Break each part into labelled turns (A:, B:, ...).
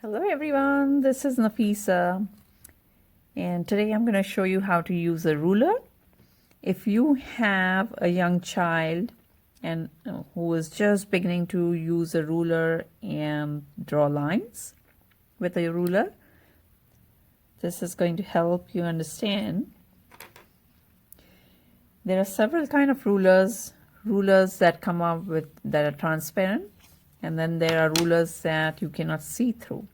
A: Hello everyone, this is Nafisa, and today I'm going to show you how to use a ruler. If you have a young child and who is just beginning to use a ruler and draw lines with a ruler, this is going to help you understand. There are several kind of rulers that come up with that are transparent, and then there are rulers that you cannot see through.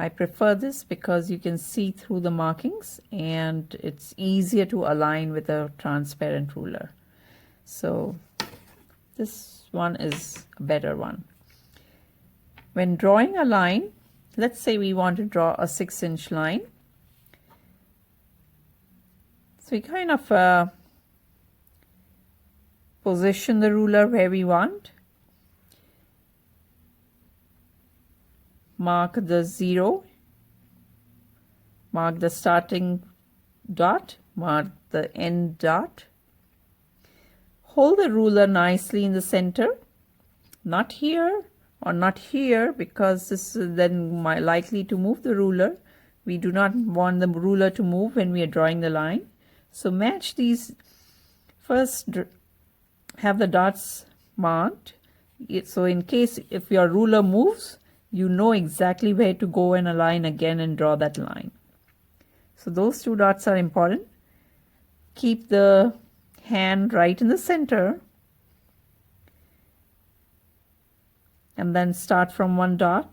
A: I prefer this because you can see through the markings and it's easier to align with a transparent ruler. So this one is a better one. When drawing a line, let's say we want to draw a 6-inch line. So we kind of position the ruler where we want. Mark the 0, mark the starting dot, mark the end dot. Hold the ruler nicely in the center, not here or not here, because this is then likely to move the ruler. We do not want the ruler to move when we are drawing the line. So match these. First have the dots marked, so in case if your ruler moves, you know exactly where to go and align again and draw that line. So those two dots are important. Keep the hand right in the center and then start from one dot,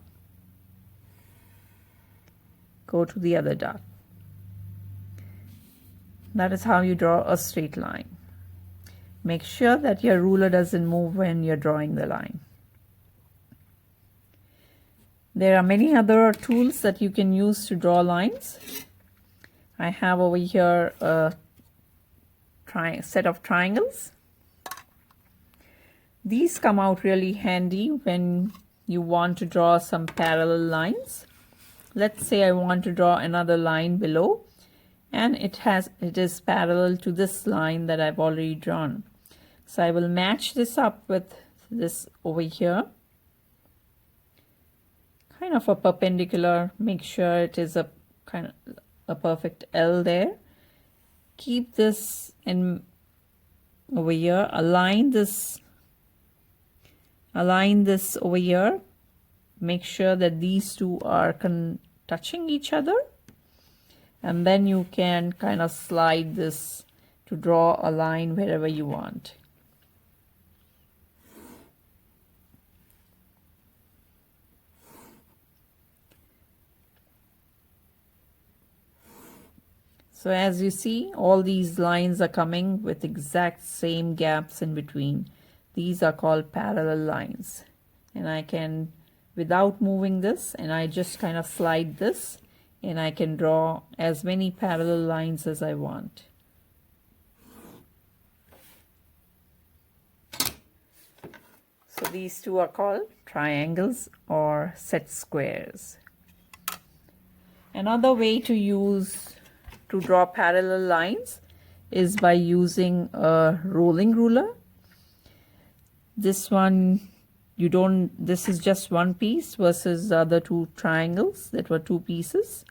A: go to the other dot. That is how you draw a straight line. Make sure that your ruler doesn't move when you're drawing the line. There are many other tools that you can use to draw lines. I have over here a set of triangles. These come out really handy when you want to draw some parallel lines. Let's say I want to draw another line below, and it is parallel to this line that I've already drawn. So I will match this up with this over here. Kind of a perpendicular, make sure it is a kind of a perfect L there. Keep this in over here, align this over here. Make sure that these two are touching each other, and then you can kind of slide this to draw a line wherever you want. So as you see, all these lines are coming with exact same gaps in between. These are called parallel lines. And I can, without moving this, and I just kind of slide this, and I can draw as many parallel lines as I want. So these two are called triangles or set squares. Another way to draw parallel lines is by using a rolling ruler. This one this is just one piece versus the other two triangles that were two pieces.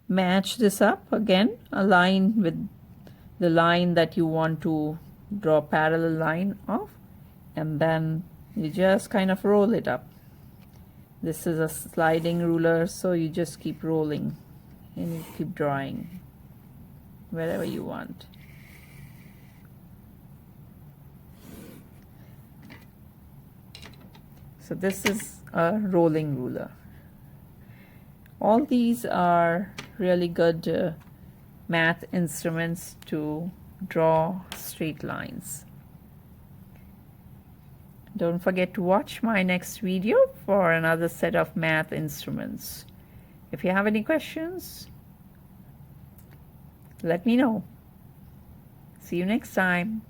A: Match this up again, align with the line that you want to draw parallel line of, and then you just kind of roll it up. This is a sliding ruler, so you just keep rolling and you keep drawing wherever you want. So this is a rolling ruler. All these are really good math instruments to draw straight lines. Don't forget to watch my next video for another set of math instruments. If you have any questions, let me know. See you next time.